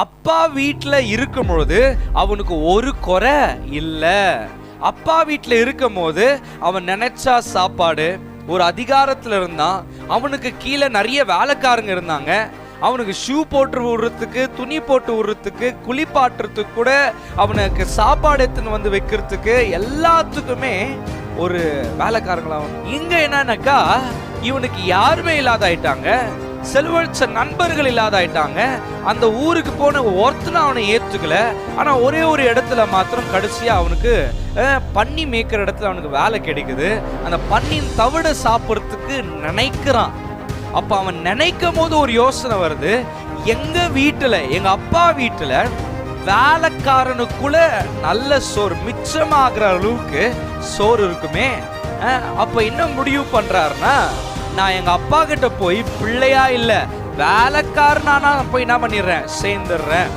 அப்பா வீட்டில் இருக்கும் பொழுது அவனுக்கு ஒரு குறை இல்லை. அப்பா வீட்டில் இருக்கும் போது அவன் நினைச்சா சாப்பாடு, ஒரு அதிகாரத்தில் இருந்தான். அவனுக்கு கீழே நிறைய வேலைக்காரங்க இருந்தாங்க. அவனுக்கு ஷூ போட்டு விடுறதுக்கு, துணி போட்டு விடுறதுக்கு, குளிப்பாட்டுறதுக்கு கூட, அவனுக்கு சாப்பாடு எடுத்துன்னு வந்து வைக்கிறதுக்கு எல்லாத்துக்குமே ஒரு வேலைக்காரங்களா. இங்க என்னன்னாக்கா இவனுக்கு யாருமே இல்லாத ஆயிட்டாங்க. செல்வழிச்ச நண்பர்கள் இல்லாத ஆயிட்டாங்க. அந்த ஊருக்கு போன ஒருத்தனை அவனை ஏத்துக்கல. ஆனா ஒரே ஒரு இடத்துல மாத்திரம் கடைசியா அவனுக்கு பன்னி மேய்க்கிற இடத்துல அவனுக்கு வேலை கிடைக்குது. அந்த பன்னியின் தவிட சாப்பிட்றதுக்கு நினைக்கிறான். அப்ப அவன் நினைக்கும் போது ஒரு யோசனை வருது, எங்க வீட்டுல, எங்க அப்பா வீட்டுல வேலைக்காரனுக்குள்ள நல்ல சோறு மிச்சமாகிற அளவுக்கு சோறு இருக்குமே. அப்ப என்ன முடிவு பண்றாருன்னா, நான் எங்க அப்பா கிட்ட போய் பிள்ளையா இல்ல வேலைக்காரனானா போய் என்ன பண்ணிடுறேன், சேர்ந்துடுறேன்.